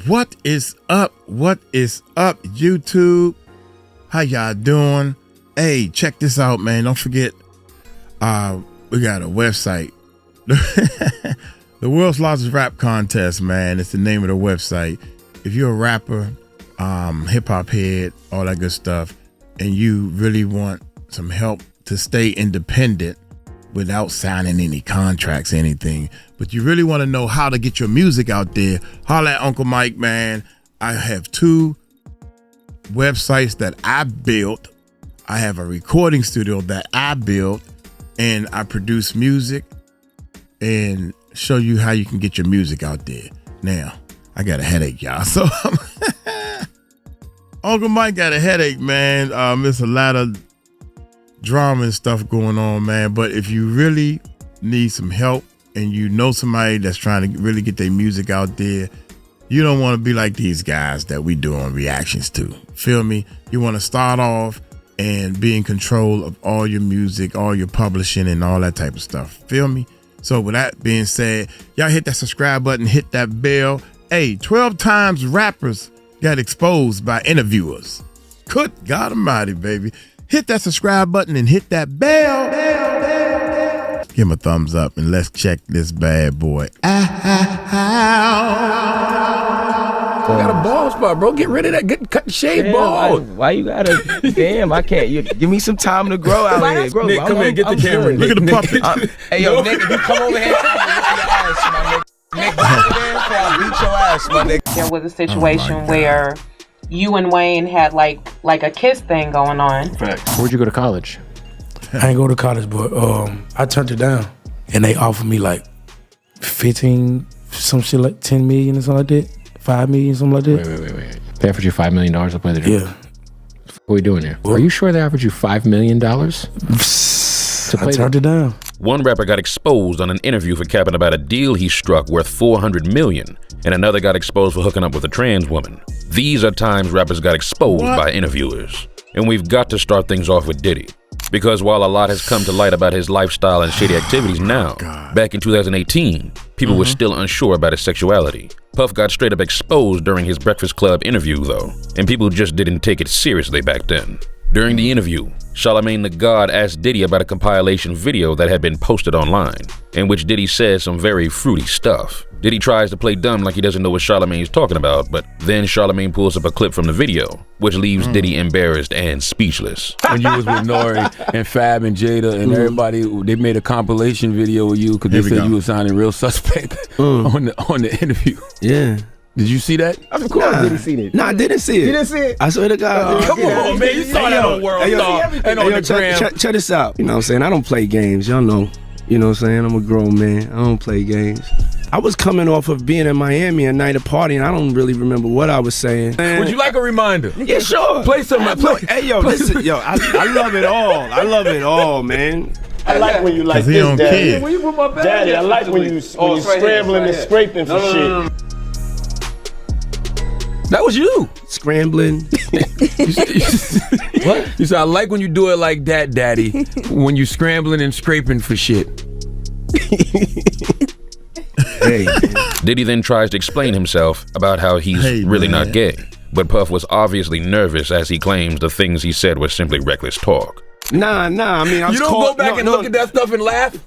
What is up? What is up, YouTube? How y'all doing? Hey, check this out, man. Don't forget, we got a website. The World's Largest Rap Contest, man. It's the name of the website. If you're a rapper, hip-hop head, all that good stuff, and you really want some help to stay independent without signing any contracts or anything, but you really want to know how to get your music out there, holla at Uncle Mike, man. I have 2 websites that I built. I have a recording studio that I built, and I produce music and show you how you can get your music out there. Now, I got a headache, y'all. So Uncle Mike got a headache, man. There's a lot of drama and stuff going on, man. But if you really need some help and you know somebody that's trying to really get their music out there, you don't want to be like these guys that we doing reactions to. Feel me? You want to start off and be in control of all your music, all your publishing and all that type of stuff. Feel me? So with that being said, y'all hit that subscribe button, hit that bell. Hey, 12 times rappers got exposed by interviewers. Good God Almighty, baby. Hit that subscribe button and hit that bell. Give him a thumbs up and let's check this bad boy out. You got a bald spot, bro. Get rid of that. Cut the shave bald. Why you gotta? Damn, I can't. Give me some time to grow out here. Bro, Nick, come here, get the camera. Look at the puppet. Hey, yo, Nick, if you come over here, I'll beat your ass, my nigga. Nick, come over there, I'll beat your ass, my nigga. There was a situation where you and Wayne had like a kiss thing going on. Facts. Where'd you go to college? I ain't go to college, but I turned it down, and they offered me like 15, some shit like 10 million or something like that, 5 million, something like that. Wait. They offered you $5 million to play the game? Yeah. What are we doing here? Are you sure they offered you $5 million? I turned it down. One rapper got exposed on an interview for capping about a deal he struck worth $400 million, and another got exposed for hooking up with a trans woman. These are times rappers got exposed by interviewers. And we've got to start things off with Diddy. Because while a lot has come to light about his lifestyle and shady activities now, back in 2018, people were still unsure about his sexuality. Puff got straight up exposed during his Breakfast Club interview though, and people just didn't take it seriously back then. During the interview, Charlamagne the God asked Diddy about a compilation video that had been posted online, in which Diddy says some very fruity stuff. Diddy tries to play dumb like he doesn't know what Charlamagne's talking about, but then Charlamagne pulls up a clip from the video, which leaves Diddy embarrassed and speechless. When you was with Nori and Fab and Jada and everybody, they made a compilation video of you because they said you were sounding real suspect on the interview. Yeah. Did you see that? Of course, Diddy seen it. No, I didn't see it. You didn't see it? I swear to God. Come on, man. You saw that on World Star and on the gram. Check this out. You know what I'm saying? I don't play games. Y'all know. You know what I'm saying? I'm a grown man. I don't play games. I was coming off of being in Miami a night of party, and I don't really remember what I was saying. Would you like a reminder? Yeah, sure. Play some. Hey, yo, listen. Yo, I love it all. I love it all, man. I like when you like he this, don't Daddy. care. Where you put my bag? Daddy, I like when you scrambling and scraping for shit. That was you. Scrambling. What? You said, I like when you do it like that, Daddy. When you scrambling and scraping for shit. Hey. Diddy then tries to explain himself about how he's really not gay. But Puff was obviously nervous as he claims the things he said were simply reckless talk. Nah. I mean, I was You don't go back and look at that stuff and laugh?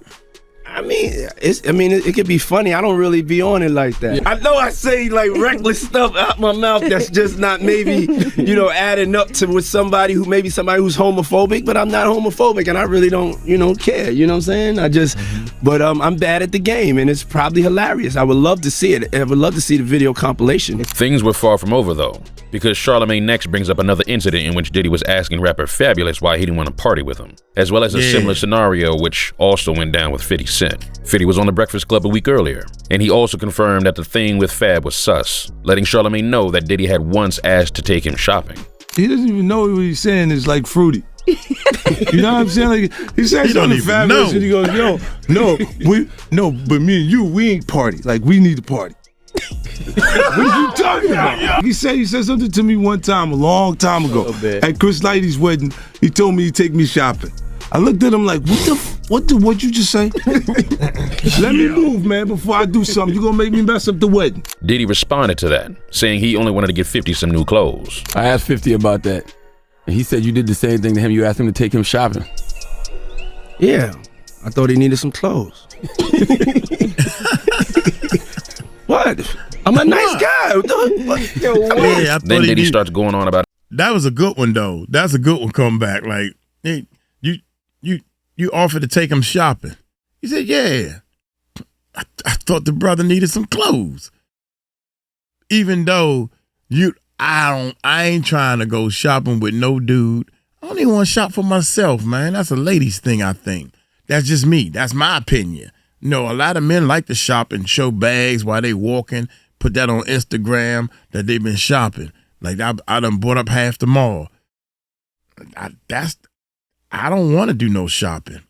I mean, it could be funny. I don't really be on it like that. Yeah. I know I say like reckless stuff out my mouth that's just not maybe, adding up to with somebody who's homophobic, but I'm not homophobic and I really don't, care. You know what I'm saying? But I'm bad at the game and it's probably hilarious. I would love to see it. I would love to see the video compilation. Things were far from over though, because Charlamagne next brings up another incident in which Diddy was asking rapper Fabulous why he didn't want to party with him, as well as a similar scenario which also went down with 50 Cent. 50 was on the Breakfast Club a week earlier, and he also confirmed that the thing with Fab was sus, letting Charlamagne know that Diddy had once asked to take him shopping. He doesn't even know what he's saying is like fruity. You know what I'm saying? Like he said something fabulous and he goes, but me and you, we ain't party. Like we need to party. What are you talking about? He said something to me one time, a long time ago. At Chris Lighty's wedding, he told me he'd take me shopping. I looked at him like, what you just say? Let me move, man, before I do something. You gonna make me mess up the wedding. Diddy responded to that, saying he only wanted to get 50 some new clothes. I asked 50 about that. And he said you did the same thing to him. You asked him to take him shopping. Yeah, I thought he needed some clothes. What? I'm a nice guy. Yeah, then Diddy starts going on about. That was a good one though. That's a good one. Come back like, hey, you offered to take him shopping. He said, yeah. I thought the brother needed some clothes. Even though I ain't trying to go shopping with no dude. I don't even want to shop for myself, man. That's a ladies thing, I think. That's just me. That's my opinion. You know, a lot of men like to shop and show bags while they walking, put that on Instagram that they've been shopping. Like I done bought up half the mall. I don't want to do no shopping.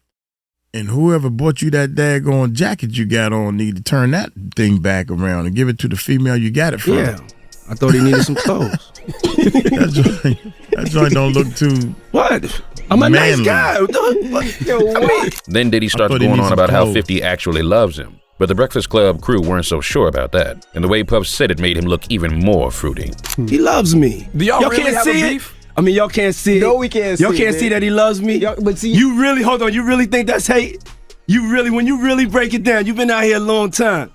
And whoever bought you that daggone jacket you got on need to turn that thing back around and give it to the female you got it from. Yeah, I thought he needed some clothes. that joint don't look too. What? I'm a manly. nice guy. What? Then Diddy starts going on about how 50 actually loves him. But the Breakfast Club crew weren't so sure about that. And the way Puff said it made him look even more fruity. He loves me. Do y'all really can't have see a it? beef? I mean, y'all can't see it. No, we can't see it. Y'all can't see that he loves me. But see, you really, hold on, you really think that's hate? When you really break it down, you've been out here a long time.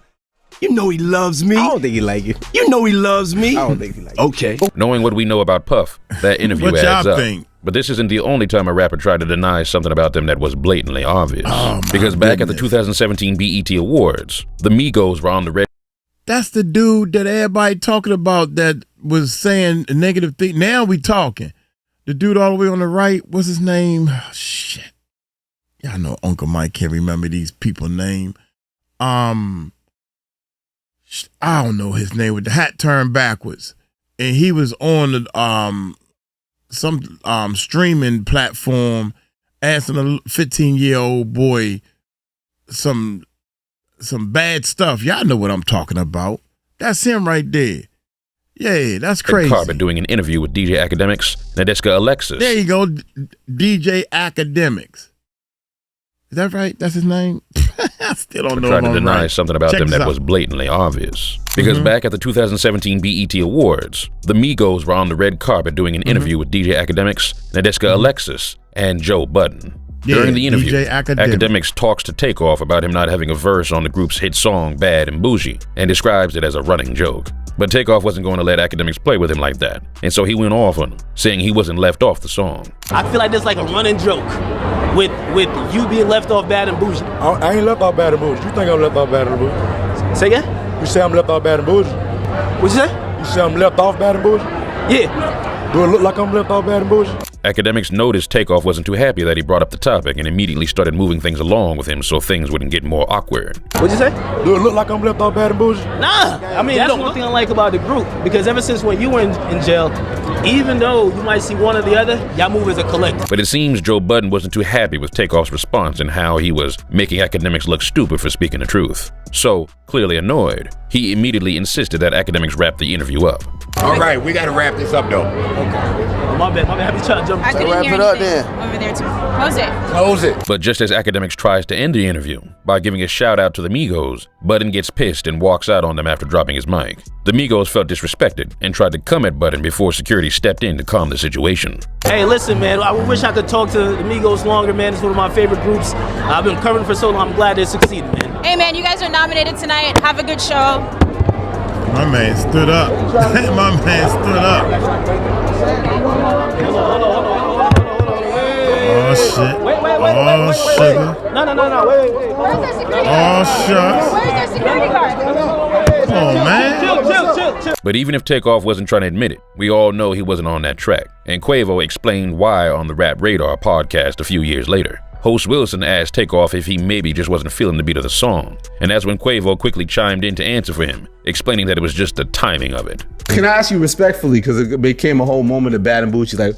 You know he loves me. I don't think he like you. You know he loves me. I don't think he like you. Okay. Knowing what we know about Puff, that interview What adds y'all up. think? But this isn't the only time a rapper tried to deny something about them that was blatantly obvious. Oh, because back at the goodness. 2017 BET Awards, the Migos were on the red. That's the dude that everybody talking about that was saying negative things. Now we talking. The dude all the way on the right, what's his name? Oh, shit. Y'all know Uncle Mike can't remember these people's name. I don't know his name with the hat turned backwards. And he was on the some streaming platform asking a 15-year-old boy some bad stuff. Y'all know what I'm talking about. That's him right there. Yeah, that's crazy. Carpet doing an interview with DJ Academics, Nadeska Alexis. There you go, DJ Academics. Is that right? That's his name? I still don't know. Trying to if I'm deny right. something about Check them this that out. was blatantly obvious. Because back at the 2017 BET Awards, the Migos were on the red carpet doing an interview with DJ Academics, Nadeska Alexis, and Joe Budden. Yeah, During the interview, DJ Academics talks to Takeoff about him not having a verse on the group's hit song Bad and Bougie and describes it as a running joke. But Takeoff wasn't going to let Academics play with him like that, and so he went off on him, saying he wasn't left off the song. I feel like there's like a running joke with you being left off Bad and Bougie. I ain't left off Bad and Bougie. You think I'm left off Bad and Bougie? Say again? You say I'm left off Bad and Bougie? What'd you say? You say I'm left off Bad and Bougie? Yeah. Do it look like I'm left off Bad and Bougie? Academics noticed Takeoff wasn't too happy that he brought up the topic and immediately started moving things along with him so things wouldn't get more awkward. What'd you say? Do it look like I'm left off Bad and Bougie? Nah. I mean, that's one thing I like about the group, because ever since when you were in jail, even though you might see one or the other, y'all move as a collective. But it seems Joe Budden wasn't too happy with Takeoff's response and how he was making Academics look stupid for speaking the truth. So, clearly annoyed, he immediately insisted that Academics wrap the interview up. All right, we gotta wrap this up though. Oh, my bad. I be trying to jump. I couldn't wrap hear it up anything then. over there too. Close it. Close it. But just as Academics tries to end the interview by giving a shout out to the Migos, Budden gets pissed and walks out on them after dropping his mic. The Migos felt disrespected and tried to come at Budden before security stepped in to calm the situation. Hey, listen, man. I wish I could talk to the Migos longer, man. It's one of my favorite groups. I've been covering for so long. I'm glad they succeeded, man. Hey, man, you guys are nominated tonight. Have a good show. My man stood up. My man stood up. Oh, shit. Wait. Oh, sugar. No. Wait. Where's their security Oh, guard? shucks. Where's their security guard? Come on, man. Chill. But even if Takeoff wasn't trying to admit it, we all know he wasn't on that track. And Quavo explained why on the Rap Radar podcast a few years later. Host Wilson asked Takeoff if he maybe just wasn't feeling the beat of the song. And that's when Quavo quickly chimed in to answer for him, explaining that it was just the timing of it. Can I ask you respectfully, because it became a whole moment of Bad and Bougie, like,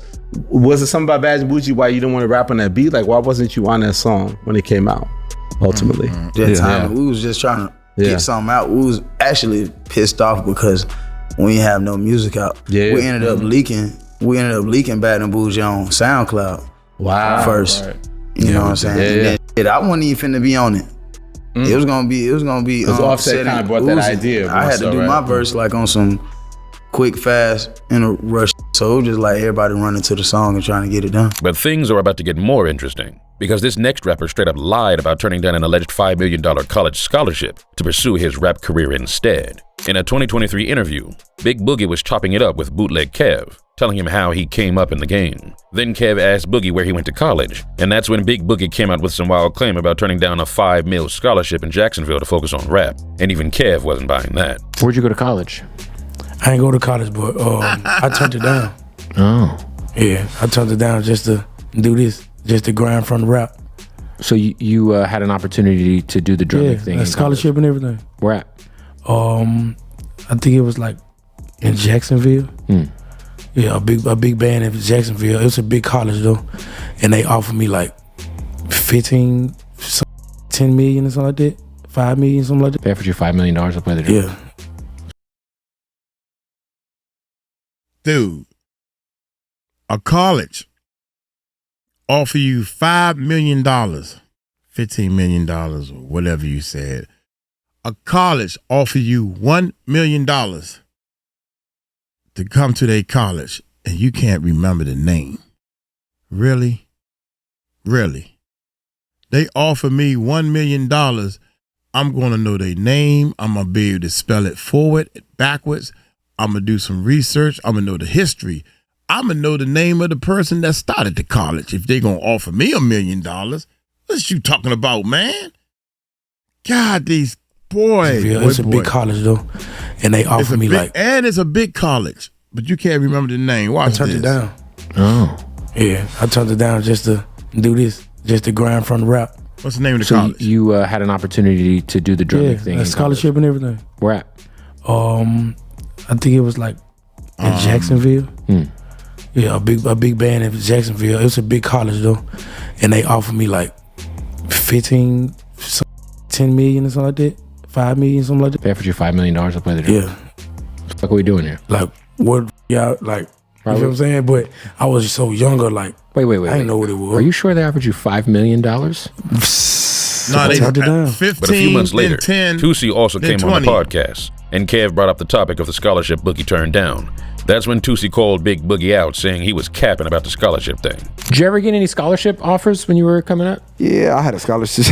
was it something about Bad and Bougie why you didn't want to rap on that beat? Like, why wasn't you on that song when it came out, ultimately? That time, we was just trying to get something out. We was actually pissed off because we didn't have no music out. Yeah. We ended up leaking Bad and Bougie on SoundCloud. Wow. First. Right. You know what I'm saying? Yeah. And then, I wasn't even finna be on it. It was gonna be. Because Offset kind of brought that idea. I had to do my verse like on some quick, fast, in a rush. So it was just like everybody running to the song and trying to get it done. But things are about to get more interesting because this next rapper straight up lied about turning down an alleged $5 million college scholarship to pursue his rap career instead. In a 2023 interview, Big Boogie was chopping it up with Bootleg Kev, telling him how he came up in the game. Then Kev asked Boogie where he went to college, and that's when Big Boogie came out with some wild claim about turning down a $5 million scholarship in Jacksonville to focus on rap, and even Kev wasn't buying that. Where'd you go to college? I ain't go to college, but I turned it down. Oh. Yeah, I turned it down just to do this, just to grind from the rap. So you had an opportunity to do the drumming thing? A scholarship and everything. Where at? I think it was like in Jacksonville. Yeah, a big band in Jacksonville. It was a big college though, and they offered me like 10 million or something like that, 5 million, something like that. They offered you $5 million to play the drum. Yeah. Dude, a college offer you $5 million, $15 million, or whatever you said. A college offer you $1 million to come to their college, and you can't remember the name. Really? Really? They offer me $1 million. I'm going to know their name. I'm going to be able to spell it forward, backwards. I'm going to do some research. I'm going to know the history. I'm going to know the name of the person that started the college. If they're going to offer me $1 million, what's you talking about, man? God, these boys. It's a big college, though. And they offered me And it's a big college, but you can't remember the name. Watch this. I turned it down. Oh. Yeah, I turned it down just to do this, just to grind from the rap. What's the name of the college? You had an opportunity to do the drumming thing? A scholarship and everything. Where at? I think it was like in Jacksonville. Yeah, a big band in Jacksonville. It was a big college though, and they offered me like 10 million or something like that, 5 million, something like that. They offered you $5 million to play the drum. Yeah. What the fuck are we doing here? Like what? Yeah, like you know what I'm saying. But I was so younger. Like wait. I didn't know what it was. Are you sure they offered you $5 million? No, they turned it down. 15, But a few months later, 10, Tusi also came 20. on the podcast, and Kev brought up the topic of the scholarship Boogie turned down. That's when Tusi called Big Boogie out, saying he was capping about the scholarship thing. Did you ever get any scholarship offers when you were coming up? Yeah, I had a scholarship.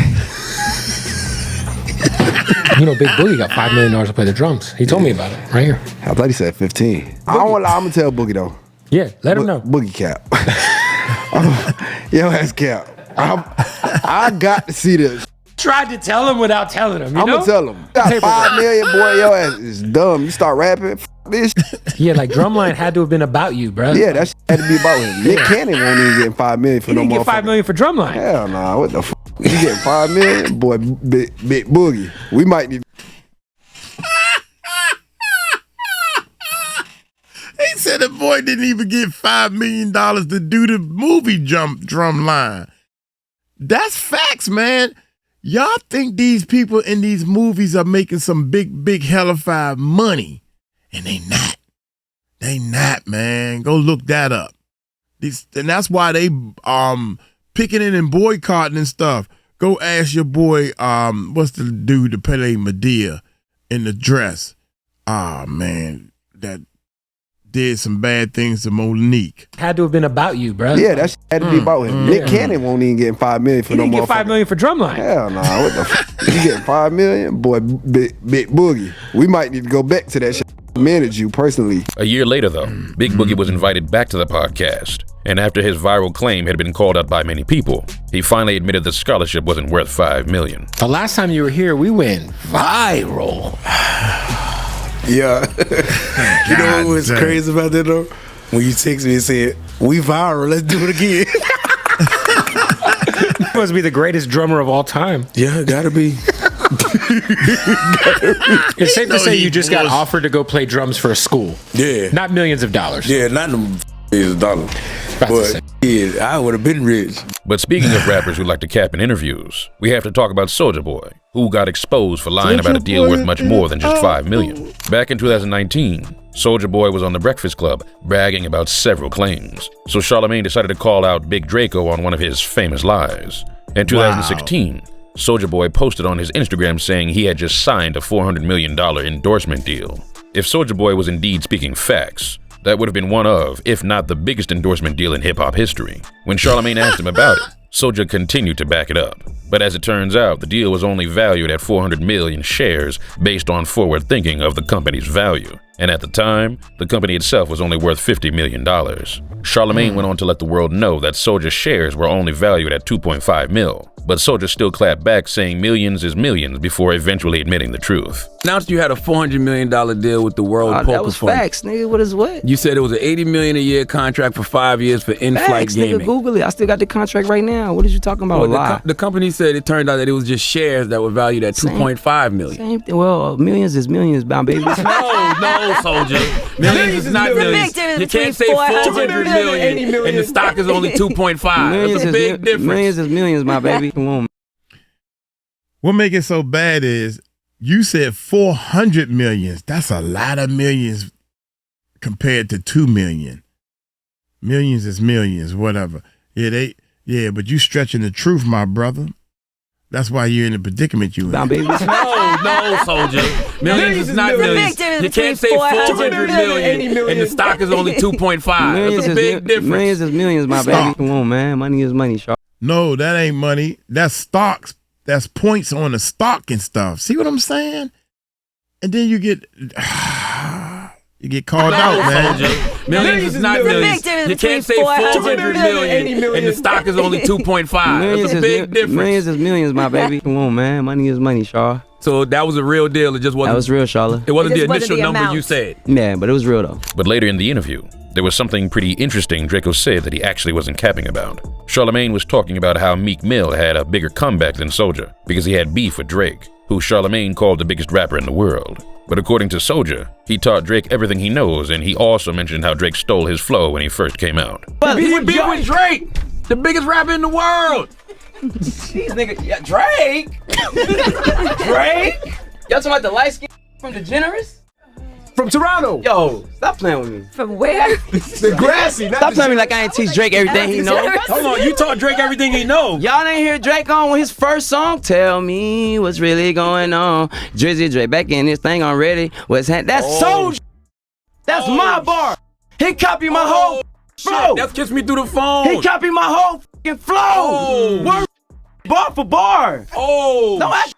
You know, Big Boogie got $5 million to play the drums. He told me about it right here. I thought he said 15. I don't want to lie, I'm going to tell Boogie though. Yeah, let him know. Boogie cap. Yo, ass cap. I got to see this. Tried to tell him without telling him. I'm going to tell him. Got 5 million, boy, your ass is dumb. You start rapping, this. Yeah, like Drumline had to have been about you, bro. Yeah, that shit had to be about him. Nick Cannon won't even get 5 million for He no didn't motherfucker. get $5 million for Drumline. Hell nah, what the f***? You getting 5 million? Boy, big Boogie. We might need. He said the boy didn't even get $5 million to do the movie drum line. That's facts, man. Y'all think these people in these movies are making some big hellified money. And they not. They not, man. Go look that up. And that's why they picking it and boycotting and stuff. Go ask your boy, what's the dude that played Medea in the dress? Man, that did some bad things to Monique. Had to have been about you, bro. Yeah, that shit had to be about him. Nick Cannon won't even get 5 million for He no didn't motherfucker. get $5 million for Drumline. Hell nah, what the f***? You getting 5 million? Boy, big Boogie. We might need to go back to that shit. Manage you personally. A year later, though, Big Boogie was invited back to the podcast. And after his viral claim had been called out by many people, he finally admitted the scholarship wasn't worth $5 million. The last time you were here, we went viral. Yeah. You know what's crazy about that though? When you text me and said, "We viral, let's do it again." He must be the greatest drummer of all time. Yeah, gotta be. It's safe to say you just got offered to go play drums for a school. Yeah. Not millions of dollars. Yeah, not them is $1. But yeah, I would have been rich. But speaking of rappers who like to cap in interviews, we have to talk about Soulja Boy, who got exposed for lying about a deal worth much more than just $5 million. Back in 2019, Soulja Boy was on The Breakfast Club bragging about several claims. So Charlamagne decided to call out Big Draco on one of his famous lies. In 2016, Soulja Boy posted on his Instagram saying he had just signed a $400 million endorsement deal. If Soulja Boy was indeed speaking facts, that would have been one of, if not the biggest endorsement deal in hip-hop history. When Charlamagne asked him about it, Soulja continued to back it up. But as it turns out, the deal was only valued at 400 million shares based on forward thinking of the company's value. And at the time, the company itself was only worth $50 million. Charlamagne went on to let the world know that Soulja's shares were only valued at 2.5 mil. But Soulja still clapped back, saying millions is millions before eventually admitting the truth. Announced you had a $400 million deal with the World Poker That was Fund. facts, nigga. What is what? You said it was an $80 million a year contract for 5 years for in-flight Facts, gaming. nigga. Google it. I still got the contract right now. What are you talking about? Well, the company said it turned out that it was just shares that were valued at $2.5 million. Same thing. Well, millions is millions, baby. No, Soulja. Millions is not millions. You can't say 400 million and the stock is only 2.5. That's a big difference. Millions is millions, my baby. Come on. What make it so bad is you said 400 millions. That's a lot of millions compared to 2 million. Millions is millions, whatever. Yeah, but you stretching the truth, my brother. That's why you're in the predicament you in. No, Soulja. Millions is not millions. You can't say 400 million and the stock is only 2.5. That's a big difference. Millions is millions, my baby. Come on, man. Money is money, Sharp. No, that ain't money. That's stocks. That's points on the stock and stuff. See what I'm saying? And then you get called out, man. Soulja. Millions is not millions. You can't say 400 million and the stock is only 2.5. That's a big difference. Millions is millions, my baby. Come on, man. Money is money, Shaw. So that was a real deal. It just wasn't. That was real, Charlotte. It wasn't the initial number you said. Yeah, but it was real though. But later in the interview, there was something pretty interesting Draco said that he actually wasn't capping about. Charlamagne was talking about how Meek Mill had a bigger comeback than Soulja because he had beef with Drake, who Charlamagne called the biggest rapper in the world. But according to Soulja, he taught Drake everything he knows, and he also mentioned how Drake stole his flow when he first came out. But he beef with Drake, the biggest rapper in the world. These niggas, yeah, Drake? Drake? Y'all talking about the light skin from DeGeneres? From Toronto. Yo, stop playing with me. From where? The grassy. Stop playing me like I ain't teach Drake everything he knows. Hold on, you taught Drake everything he knows. Y'all didn't hear Drake on his first song? Tell me what's really going on. Drizzy Drake back in this thing already. That's Soulja. That's my bar. He copied my whole flow. That's Kiss Me Through the Phone. He copied my whole fucking flow. Word, bar for bar. Don't act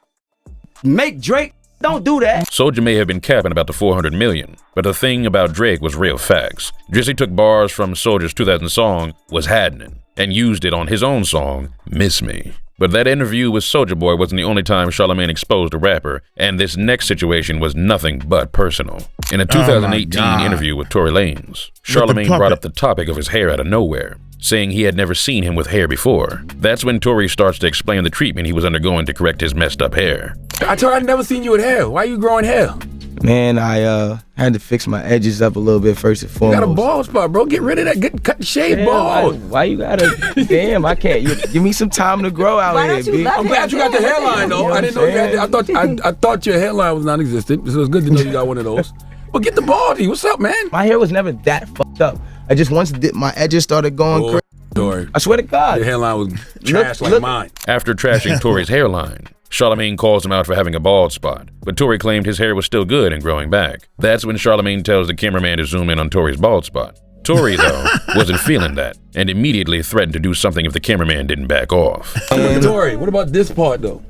make Drake. Don't do that. Soulja may have been capping about the 400 million, but the thing about Drake was real facts. Drizzy took bars from Soulja's 2000 song, Was Hadnin', and used it on his own song, Miss Me. But that interview with Soulja Boy wasn't the only time Charlamagne exposed a rapper, and this next situation was nothing but personal. In a 2018 interview with Tory Lanez, Charlamagne brought up the topic of his hair out of nowhere, saying he had never seen him with hair before. That's when Tory starts to explain the treatment he was undergoing to correct his messed up hair. I told you I'd never seen you with hair. Why are you growing hair? Man, I had to fix my edges up a little bit first and foremost. You got a bald spot, bro. Get rid of that. Cut the shave bald. Why you gotta? Damn, I can't. Give me some time to grow out here, B. I'm glad you got the hairline, though. I didn't know you had that. I thought your hairline was non-existent, so it's good to know you got one of those. But get the baldy. What's up, man? My hair was never that fucked up. I just once my edges started going crazy. Tory. I swear to God. Your hairline was trash like mine. After trashing Tory's hairline, Charlamagne calls him out for having a bald spot, but Tory claimed his hair was still good and growing back. That's when Charlamagne tells the cameraman to zoom in on Tory's bald spot. Tory, though, wasn't feeling that, and immediately threatened to do something if the cameraman didn't back off. Tory, what about this part, though?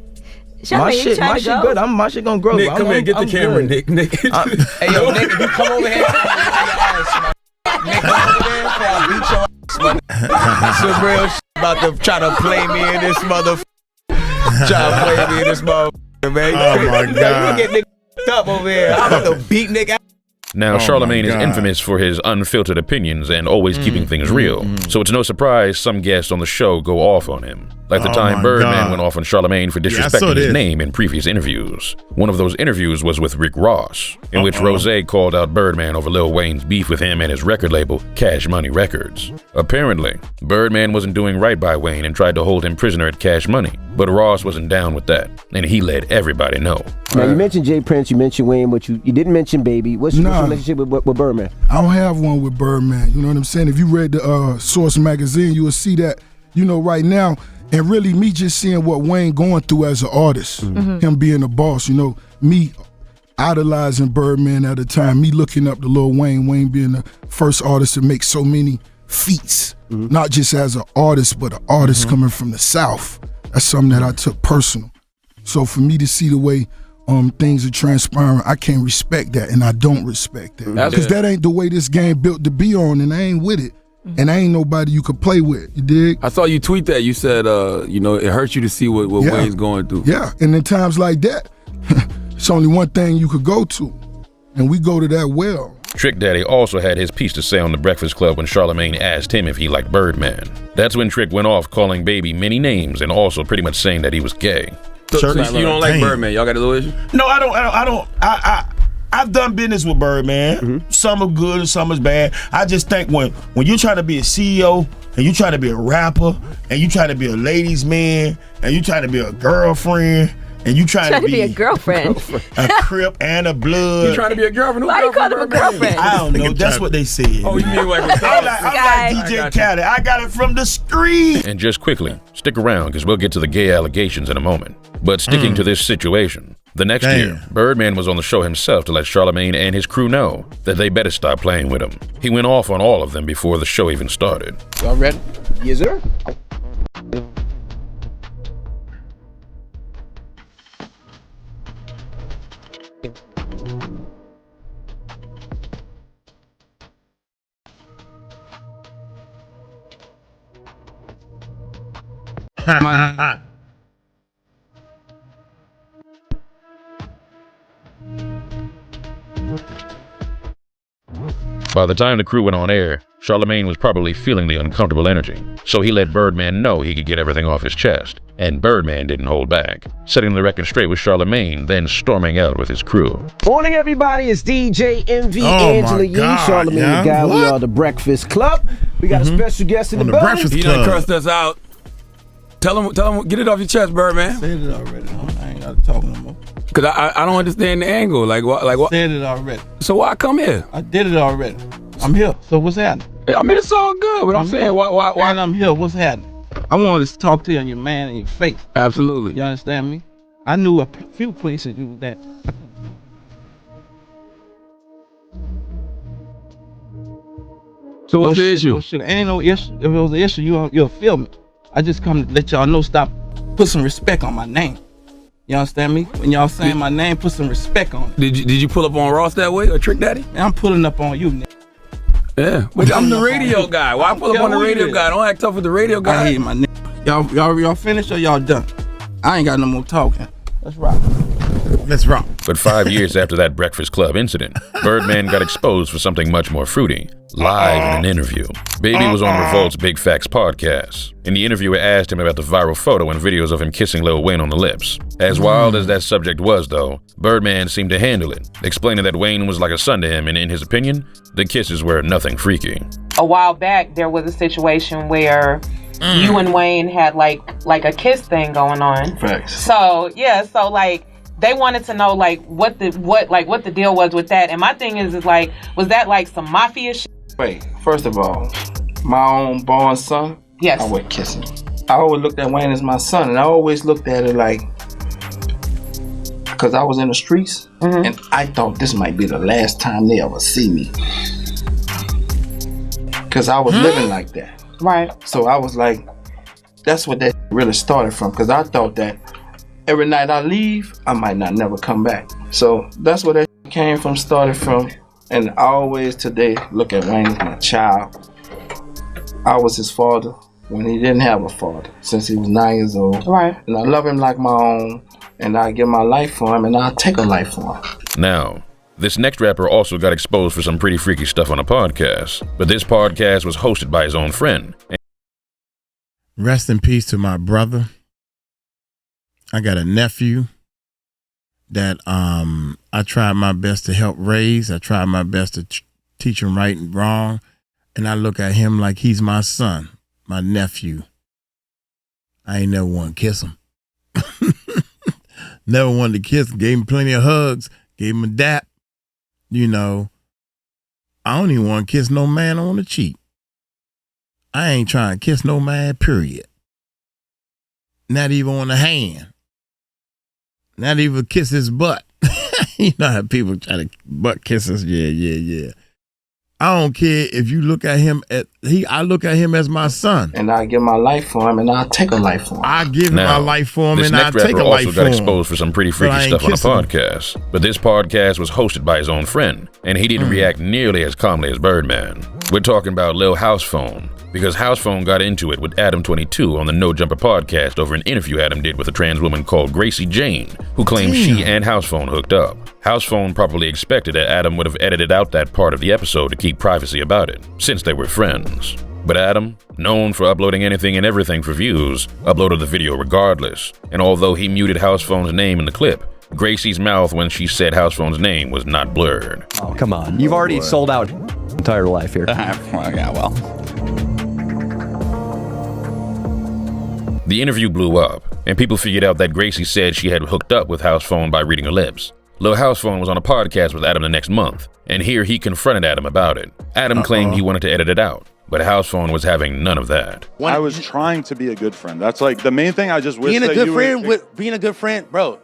My shit good. My shit gonna grow. Nick, come here, get the camera, Nick. Hey, yo, Nick, if you come over here, Nick, come over there before I beat your ass. Some real shit about to try to play me in this motherfucker. Try to play me in this motherfucker, man. Oh my God. You get Nick up over here. I'm about to beat Nick out. Now, Charlamagne is infamous for his unfiltered opinions and always keeping things real, so it's no surprise some guests on the show go off on him. like the time Birdman went off on Charlamagne for disrespecting his name in previous interviews. One of those interviews was with Rick Ross, in which Rose called out Birdman over Lil Wayne's beef with him and his record label, Cash Money Records. Apparently, Birdman wasn't doing right by Wayne and tried to hold him prisoner at Cash Money, but Ross wasn't down with that, and he let everybody know. Now, you mentioned Jay Prince, you mentioned Wayne, but you didn't mention Baby. What's your relationship with Birdman? I don't have one with Birdman. You know what I'm saying? If you read the Source magazine, you will see that, right now, and really me just seeing what Wayne going through as an artist, him being a boss, me idolizing Birdman at the time, me looking up to Lil Wayne being the first artist to make so many feats, not just as an artist, but an artist coming from the South. That's something that I took personal. So for me to see the way things are transpiring, I can't respect that, and I don't respect that. Because that ain't the way this game built to be on, and I ain't with it. And I ain't nobody you could play with, you dig? I saw you tweet that. You said, it hurts you to see what Wayne's going through. Yeah, and in times like that, it's only one thing you could go to, and we go to that well. Trick Daddy also had his piece to say on The Breakfast Club when Charlamagne asked him if he liked Birdman. That's when Trick went off calling Baby many names and also pretty much saying that he was gay. So you don't like Birdman? Y'all got a little issue? No, I don't. I've done business with Birdman. Some are good and some is bad. I just think when you try to be a CEO and you try to be a rapper and you try to be a ladies' man and you try to be a girlfriend and you try to be a girlfriend, a Crip and a Blood. You trying to be a girlfriend? Why you call him a girlfriend? I don't know. That's what they said. Oh, you mean like I'm like DJ Khaled. I got it from the street. And just quickly, stick around because we'll get to the gay allegations in a moment. But sticking to this situation, the next year, Birdman was on the show himself to let Charlamagne and his crew know that they better stop playing with him. He went off on all of them before the show even started. Y'all ready? Yes, sir. By the time the crew went on air, Charlamagne was probably feeling the uncomfortable energy, so he let Birdman know he could get everything off his chest, and Birdman didn't hold back, setting the record straight with Charlamagne, then storming out with his crew. Morning, everybody. It's DJ MV, Angela Yee, Charlamagne the Guy. We are the Breakfast Club. We got a special guest in the building. He done cursed us out. Tell him, get it off your chest, Birdman. Said it already. I ain't got to talk no more. Cause I don't understand the angle. Like what? Said it already. So why come here? I did it already. I'm here. So what's happening? I mean, it's all good, but I'm saying why? And I'm here. What's happening? I wanted to talk to you on your man in your face. Absolutely. You understand me? I knew a few places you that. So what's the issue? Ain't no issue. If it was an issue, you'll feel me. I just come to let y'all know. Stop. Put some respect on my name. You understand me? When y'all saying my name, put some respect on it. Did you pull up on Ross that way or Trick Daddy? Man, I'm pulling up on you, nigga. Yeah, but I'm the radio guy. Why pull up on the radio guy? Don't act tough with the radio guy. I hate my nigga. Y'all finished or y'all done? I ain't got no more talking. Let's rock. Let's rock. But 5 years after that Breakfast Club incident, Birdman got exposed for something much more fruity, live in an interview. Baby was on Revolt's Big Facts podcast. And the interviewer asked him about the viral photo and videos of him kissing Lil Wayne on the lips. As wild as that subject was, though, Birdman seemed to handle it, explaining that Wayne was like a son to him, and in his opinion, the kisses were nothing freaky. A while back, there was a situation where you and Wayne had like a kiss thing going on. Facts. So like they wanted to know like what the deal was with that. And my thing is like, was that like some mafia shit? Wait, first of all, my own born son, yes, I would kiss him. I always looked at Wayne as my son, and I always looked at it like, because I was in the streets, and I thought this might be the last time they ever see me. Because I was living like that. Right. So I was like, that's what that really started from, because I thought that every night I leave, I might not never come back. So that's where that started from. And I always today look at Wayne as my child. I was his father when he didn't have a father, since he was 9 years old. Right. And I love him like my own, and I give my life for him, and I'll take a life for him. Now, this next rapper also got exposed for some pretty freaky stuff on a podcast, but this podcast was hosted by his own friend. Rest in peace to my brother. I got a nephew that I tried my best to help raise. I tried my best to teach him right and wrong. And I look at him like he's my son, my nephew. I ain't never want to kiss him. Never wanted to kiss him. Gave him plenty of hugs. Gave him a dap. You know, I don't even want to kiss no man on the cheek. I ain't trying to kiss no man, period. Not even on the hand. Not even kiss his butt. You know how people try to butt kisses? Yeah. I don't care if you look at him I look at him as my son. And I give my life for him, and I'll take a life for him. I give my life for him, and I'll take a life for him. This next rapper also got exposed for some pretty freaky stuff on a podcast. But this podcast was hosted by his own friend, and he didn't react nearly as calmly as Birdman. We're talking about Lil House Phone, because House Phone got into it with Adam22 on the No Jumper podcast over an interview Adam did with a trans woman called Gracie Jane, who claimed she and House Phone hooked up. House Phone probably expected that Adam would have edited out that part of the episode to keep privacy about it, since they were friends. But Adam, known for uploading anything and everything for views, uploaded the video regardless, and although he muted House Phone's name in the clip, Gracie's mouth when she said House Phone's name was not blurred. Oh, come on. You've already sold out entire life here. well. The interview blew up, and people figured out that Gracie said she had hooked up with House Phone by reading her lips. Lil House Phone was on a podcast with Adam the next month, and here he confronted Adam about it. Adam claimed he wanted to edit it out, but House Phone was having none of that. I was trying to be a good friend. That's like the main thing. I just wish being a good friend, bro.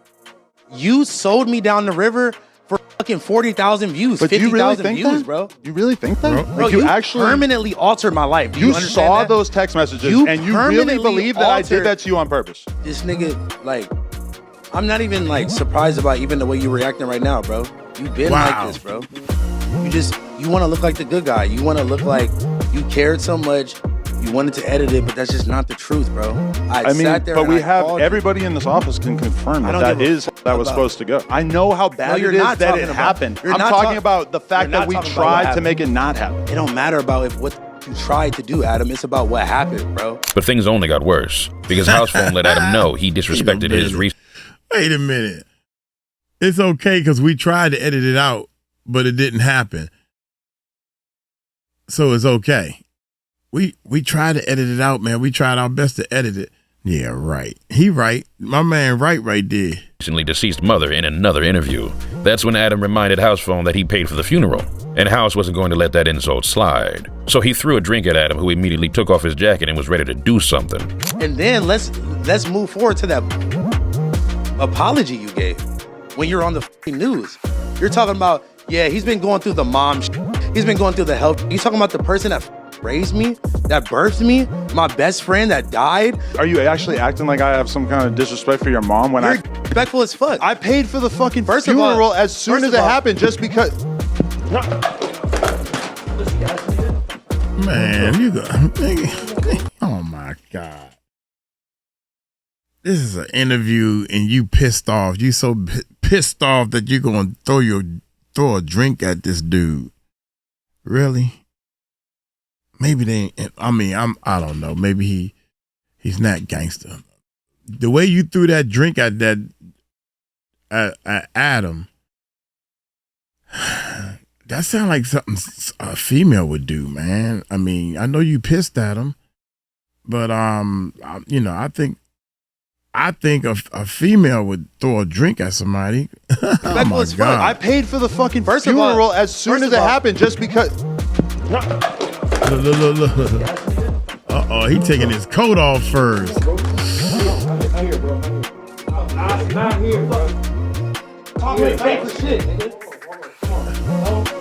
You sold me down the river for fucking 40,000 views, 50,000 views, bro. You really think that? Bro, you actually permanently altered my life. Do you saw those text messages, and you really believe that I did that to you on purpose? This nigga, like, I'm not even like surprised about even the way you're reacting right now, bro. You've been like this, bro. You want to look like the good guy. You want to look like you cared so much. You wanted to edit it, but that's just not the truth, bro. I mean, sat there but and we I have called everybody in this office can confirm that is how that was supposed to go. I know how bad it is that it happened. I'm talking about the fact that we tried to make it not happen. It don't matter about what you tried to do, Adam. It's about what happened, bro. But things only got worse, because House Phone let Adam know he disrespected his research. Wait a minute. It's okay because we tried to edit it out, but it didn't happen. So it's okay. We tried to edit it out, man. We tried our best to edit it. Yeah, right. He right. My man right there. Recently deceased mother in another interview. That's when Adam reminded House Phone that he paid for the funeral, and House wasn't going to let that insult slide. So he threw a drink at Adam, who immediately took off his jacket and was ready to do something. And then let's move forward to that apology you gave when you're on the news. You're talking about, yeah, he's been going through the mom he's been going through the health. You're talking about the person that raised me, that birthed me, my best friend that died. Are you actually acting like I have some kind of disrespect for your mom when you're respectful as fuck? I paid for the fucking funeral as soon as it happened just because. Man, you got. Oh my God. This is an interview and you pissed off. You so pissed off that you're gonna throw a drink at this dude. Really? Maybe they ain't, I don't know. Maybe he's not gangster. The way you threw that drink at that at Adam, that sounds like something a female would do, man. I mean, I know you pissed at him, but I think a female would throw a drink at somebody. Oh my God. I paid for the fucking funeral as soon as it happened just because. Look. Uh-oh, he taking his coat off first. Not here, bro.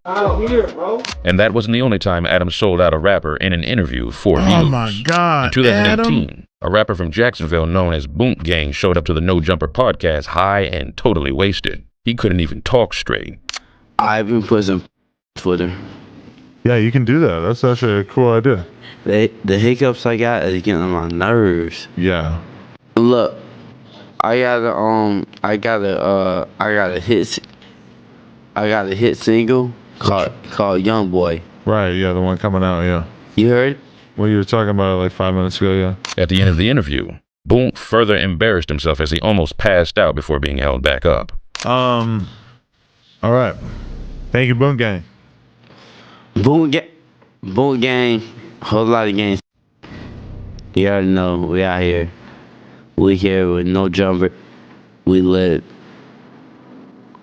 Out here, bro. And that wasn't the only time Adam sold out a rapper in an interview for views. Oh my God. In 2018, Adam? A rapper from Jacksonville known as Boomp Gang showed up to the No Jumper podcast high and totally wasted. He couldn't even talk straight. I've been putting Twitter. Yeah, you can do that. That's actually a cool idea. The hiccups I got is getting on my nerves. Yeah. Look, I got a hit single called Young Boy. Right, yeah, the one coming out, yeah. You heard? what you were talking about like 5 minutes ago, yeah. At the end of the interview, Boonk further embarrassed himself as he almost passed out before being held back up. All right. Thank you, Boom Gang. Boom Gang, whole lot of gangs. You already know, we out here. We here with no jumper. We lit.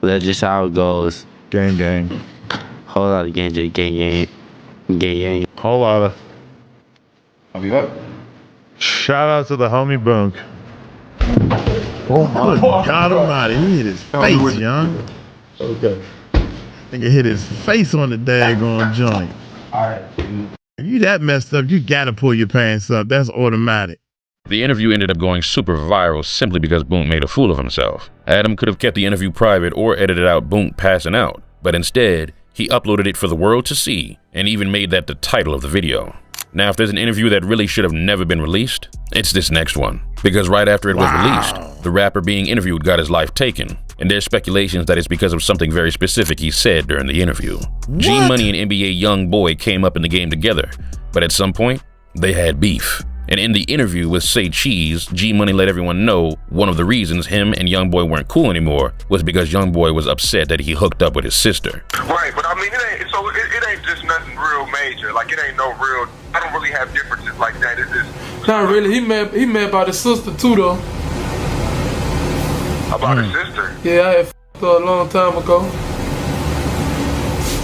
That's just how it goes. Gang. Whole lot of gang. Whole lot of. I'll be back. Shout out to the homie Boonk. Oh my God Almighty! He hit his face, young. Okay. Nigga hit his face on the daggone joint. Alright. If you that messed up, you gotta pull your pants up. That's automatic. The interview ended up going super viral simply because Boonk made a fool of himself. Adam could have kept the interview private or edited out Boonk passing out, but instead, he uploaded it for the world to see and even made that the title of the video. Now, if there's an interview that really should have never been released, it's this next one. Because right after it was released, the rapper being interviewed got his life taken, and there's speculations that it's because of something very specific he said during the interview. G-Money and NBA Youngboy came up in the game together, but at some point, they had beef. And in the interview with Say Cheese, G-Money let everyone know one of the reasons him and Youngboy weren't cool anymore was because Youngboy was upset that he hooked up with his sister. Right, but I mean, it ain't just nothing real major. Like, it ain't no real, I don't really have differences like that. It's just... Not really. He mad about his sister, too, though. About his sister? Yeah, I had her a long time ago.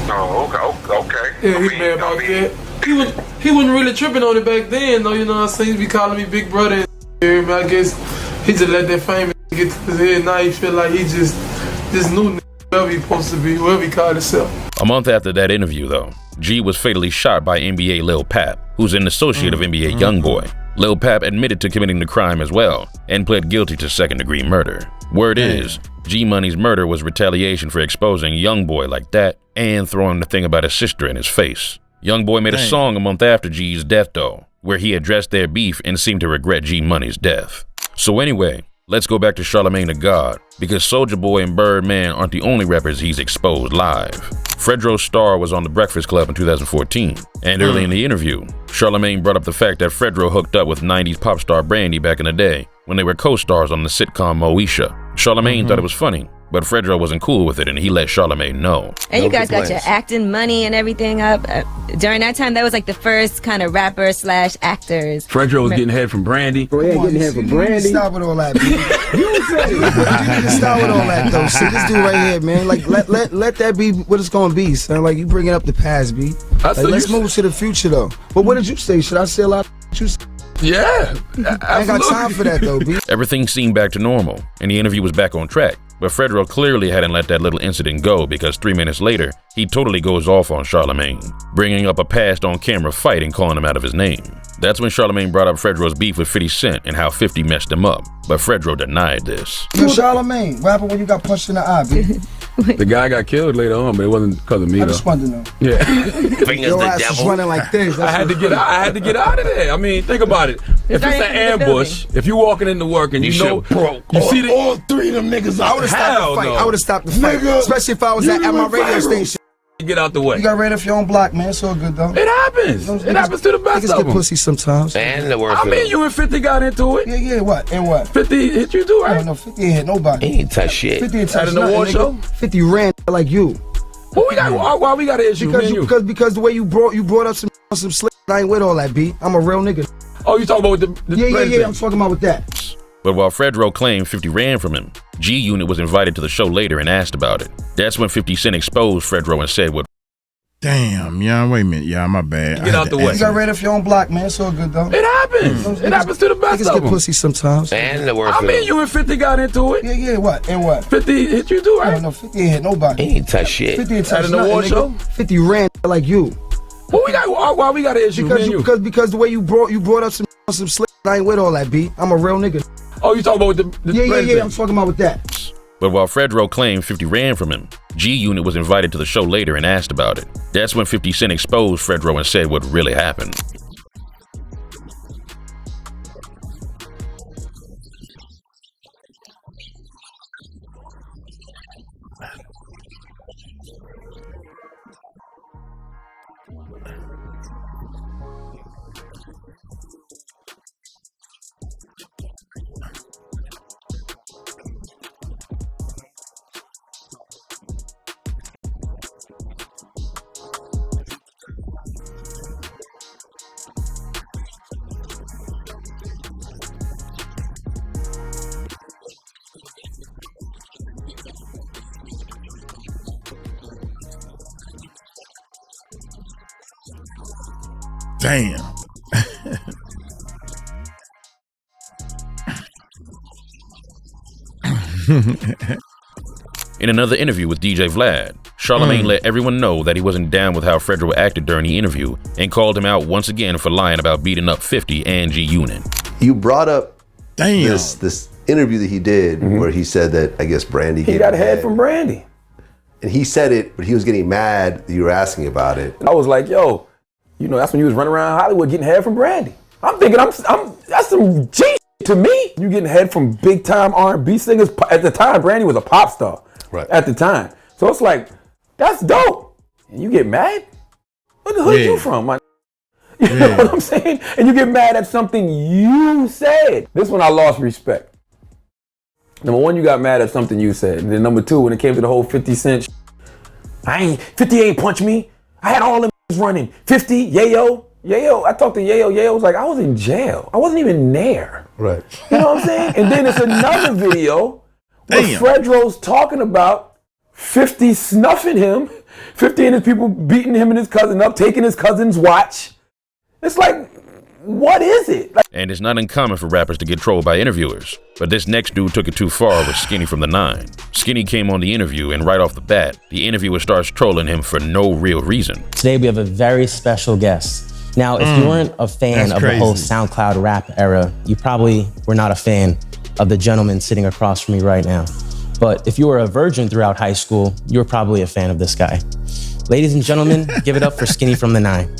Oh, okay. Yeah, he mad about that. He wasn't really tripping on it back then, though, you know what I'm saying? He be calling me big brother and I guess he just let that fame get to his head. Now he feel like he just new whoever he supposed to be, whoever he called himself. A month after that interview, though, G was fatally shot by NBA Lil Pap, who's an associate of NBA Youngboy. Lil Pap admitted to committing the crime as well and pled guilty to second-degree murder. Word is, G-Money's murder was retaliation for exposing Youngboy like that and throwing the thing about his sister in his face. Youngboy made a song a month after G's death, though, where he addressed their beef and seemed to regret G-Money's death. So anyway, let's go back to Charlamagne the God, because Soulja Boy and Birdman aren't the only rappers he's exposed live. Fredro Starr was on The Breakfast Club in 2014, and early in the interview, Charlamagne brought up the fact that Fredro hooked up with 90s pop star Brandy back in the day, when they were co-stars on the sitcom Moesha. Charlamagne thought it was funny, but Fredro wasn't cool with it and he let Charlamagne know. And you guys got your acting money and everything up. During that time, that was like the first kind of rapper slash actors. Fredro was getting head from Brandy. Bro, yeah, getting head from Brandy. Stop with all that, man. You need to stop with all that, though. See, this dude right here, man. Like, let that be what it's gonna be, son. Like, you bringing up the past, B. Like, let's move to the future, though. But what did you say? Should I say a lot of you say? Yeah, I ain't got time for that, though, B. Everything seemed back to normal, and the interview was back on track. But Fredro clearly hadn't let that little incident go because 3 minutes later, he totally goes off on Charlamagne, bringing up a past on-camera fight and calling him out of his name. That's when Charlamagne brought up Fredro's beef with 50 Cent and how 50 messed him up, but Fredro denied this. Yo, Charlamagne, what happened when you got punched in the eye, B? The guy got killed later on, but it wasn't because of me, I just wanted to know. Yeah. Your ass was running like this. I had to get out of there. I mean, think about it. If it's an ambush, if you walking into work and you know, you see all three of them niggas, I would have stopped the fight. I would have stopped the fight, especially if I was at my radio station. Get out the way. You got ran off your own block, man. It's all good, though. It happens. It happens to the best of them. Get pussy sometimes. And the worst. I mean, you and 50 got into it. Yeah, what? And what? 50 hit you too, right? No, 50 ain't hit nobody. He ain't touch shit. 50 ain't touch At an award show? 50 ran like you. Well, why we got an issue? Because the way you brought up some slick, I ain't with all that, B. I'm a real nigga. Oh, you talking about the Yeah, I'm talking about with that. But while Fredro claimed 50 ran from him, G-Unit was invited to the show later and asked about it. That's when 50 Cent exposed Fredro and said what. Damn, yeah, wait a minute. Yeah, my bad. Get out the way. You got ran off your own block, man. It's all good, though. It happens. It happens to the best of them. Niggas get pussy sometimes. And the worst. I mean, you and 50 got into it. Yeah, what? And what? 50 hit you too, right? No, 50 ain't hit nobody. He ain't touch shit. 50 ain't touch At an award show? 50 ran like you. Well, why we got an issue? Because the way you brought up some slick, I ain't with all that, B. I'm a real nigga. Oh, you talking about with the Yeah, I'm talking about with that. But while Fredro claimed 50 ran from him, G-Unit was invited to the show later and asked about it. That's when 50 Cent exposed Fredro and said what really happened. Damn. In another interview with DJ Vlad, Charlamagne let everyone know that he wasn't down with how Fredro acted during the interview and called him out once again for lying about beating up 50 and G-Unit. You brought up this interview that he did where he said that, I guess, Brandy He gave got him head from Brandy. And he said it, but he was getting mad that you were asking about it. I was like, yo, you know, that's when you was running around Hollywood getting head from Brandy. I'm thinking, that's some G to me. You getting head from big time R&B singers. At the time, Brandy was a pop star. Right. At the time. So it's like, that's dope. And you get mad? Where the hood you from, man? You know what I'm saying? And you get mad at something you said. This one I lost respect. Number one, you got mad at something you said. And then number two, when it came to the whole 50 Cent 50 ain't punch me. I had all them running. 50, Yayo. I talked to Yayo. Yayo was like, I was in jail. I wasn't even there. Right. You know what I'm saying? And then it's another video where Fredro's talking about 50 snuffing him, 50 and his people beating him and his cousin up, taking his cousin's watch. It's like, what is it? And it's not uncommon for rappers to get trolled by interviewers. But this next dude took it too far with Skinny from the 9. Skinny came on the interview, and right off the bat, the interviewer starts trolling him for no real reason. Today we have a very special guest. Now, if you weren't a fan of the whole SoundCloud rap era, you probably were not a fan of the gentleman sitting across from me right now. But if you were a virgin throughout high school, you were probably a fan of this guy. Ladies and gentlemen, give it up for Skinny from the 9.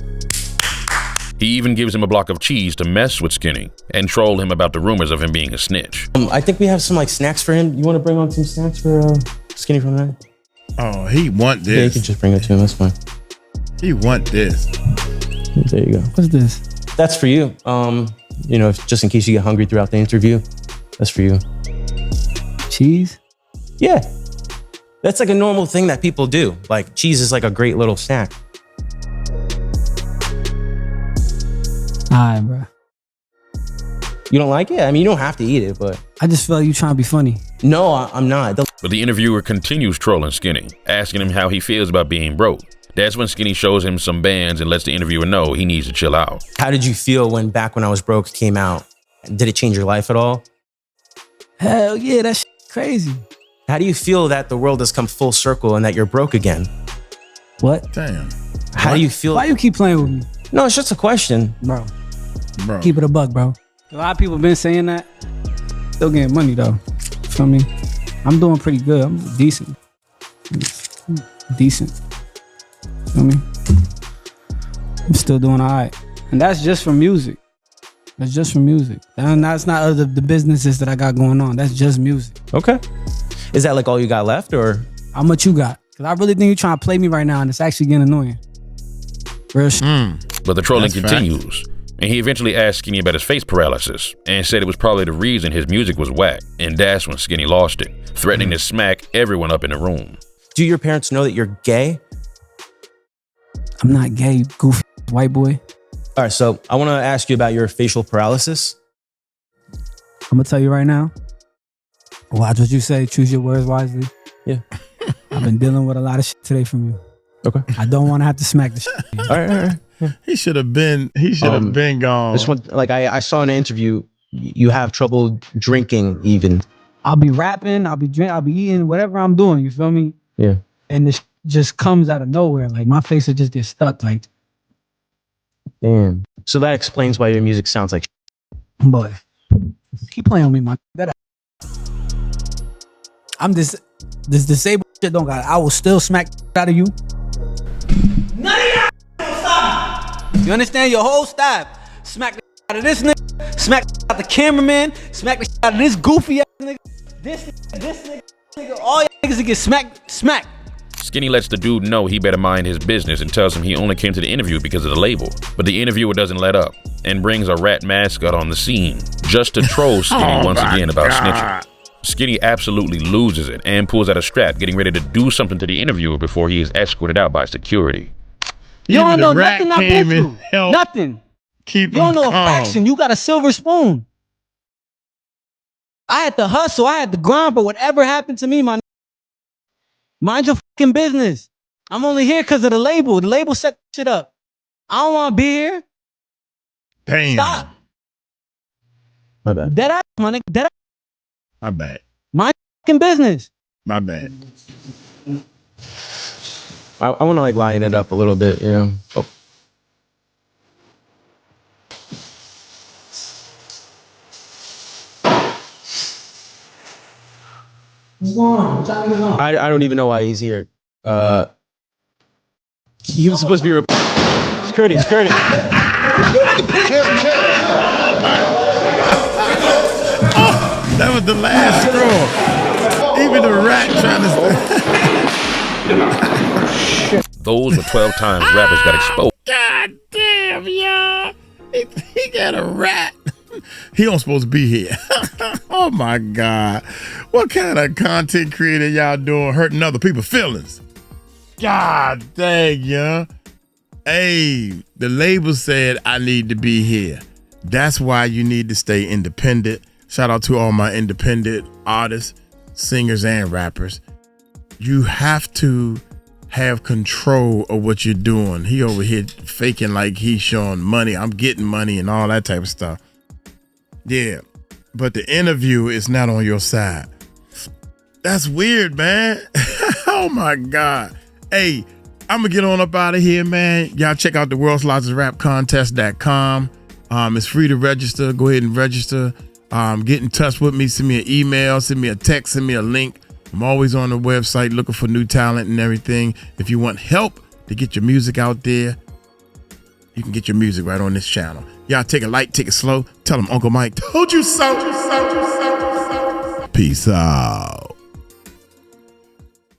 He even gives him a block of cheese to mess with Skinny and troll him about the rumors of him being a snitch. I think we have some snacks for him. You want to bring on some snacks for Skinny from the 9? Oh, he want this. Yeah, you can just bring it to him. That's fine. He want this. There you go. What's this? That's for you. You know, just in case you get hungry throughout the interview, that's for you. Cheese? Yeah. That's like a normal thing that people do. Like, cheese is like a great little snack. All right, bro. You don't like it? I mean, you don't have to eat it, but... I just feel like you trying to be funny. No, I'm not. But the interviewer continues trolling Skinny, asking him how he feels about being broke. That's when Skinny shows him some bands and lets the interviewer know he needs to chill out. How did you feel when Back When I Was Broke came out? Did it change your life at all? Hell yeah, that's crazy. How do you feel that the world has come full circle and that you're broke again? What? Damn. How do you feel? Why you keep playing with me? No, it's just a question. Bro. Keep it a buck, bro. A lot of people been saying that. Still getting money, though. Feel me? I'm doing pretty good. I'm decent. Feel me? I'm still doing all right. And that's just for music. That's just for music. And that's not other the businesses that I got going on. That's just music. Okay. Is that like all you got left, or? How much you got? Because I really think you're trying to play me right now, and it's actually getting annoying. Real shit. But the trolling continues. And he eventually asked Skinny about his face paralysis and said it was probably the reason his music was whack. And that's when Skinny lost it, threatening to smack everyone up in the room. Do your parents know that you're gay? I'm not gay, you goofy white boy. All right, so I want to ask you about your facial paralysis. I'm going to tell you right now. Watch what you say. Choose your words wisely. Yeah. I've been dealing with a lot of shit today from you. Okay. I don't want to have to smack the shit. All right. Yeah. He should have been gone. This one, like I saw in an interview, you have trouble drinking even. I'll be rapping, I'll be drinking, I'll be eating, whatever I'm doing, you feel me? Yeah. And this just comes out of nowhere. Like my face will just get stuck. Like, damn. So that explains why your music sounds like boy. Keep playing with me, man. I'm this disabled shit don't got it. I will still smack out of you. None of y'all stop. You understand? Your whole staff. Smack the out of this nigga. Smack out the cameraman. Smack the out of this goofy ass nigga. This nigga. All y'all niggas that get smack. Skinny lets the dude know he better mind his business and tells him he only came to the interview because of the label. But the interviewer doesn't let up and brings a rat mascot on the scene just to troll Skinny once again about snitching. Skinny absolutely loses it and pulls out a strap, getting ready to do something to the interviewer before he is escorted out by security. You don't know nothing I've been through. Nothing. You don't know a fraction. You got a silver spoon. I had to hustle. I had to grind, but whatever happened to me, mind your fucking business. I'm only here because of the label. The label set shit up. I don't want to be here. Damn. Stop. My bad. Dead ass, my nigga. Dead ass. My bad. My fucking business. My bad. I want to like lighten it up a little bit, you know. Oh. I don't even know why he's here. He was supposed to be security. That was the last straw. Even the rat trying to. Those were 12 times rappers got exposed. God damn, y'all. He got a rat. He don't supposed to be here. Oh my God. What kind of content creator y'all doing hurting other people's feelings? God dang, yeah. Hey, the label said I need to be here. That's why you need to stay independent. Shout out to all my independent artists, singers, and rappers. You have to have control of what you're doing. He over here faking like he's showing money. I'm getting money and all that type of stuff. Yeah, but the interview is not on your side. That's weird, man. Oh my God. Hey, I'm gonna get on up out of here, man. Y'all check out the World's Largest Rap Contest.com. It's free to register. Go ahead and register. Get in touch with me. Send me an email. Send me a text. Send me a link. I'm always on the website looking for new talent and everything. If you want help to get your music out there, you can get your music right on this channel. Y'all take it light, take it slow. Tell them Uncle Mike told you so. Peace out.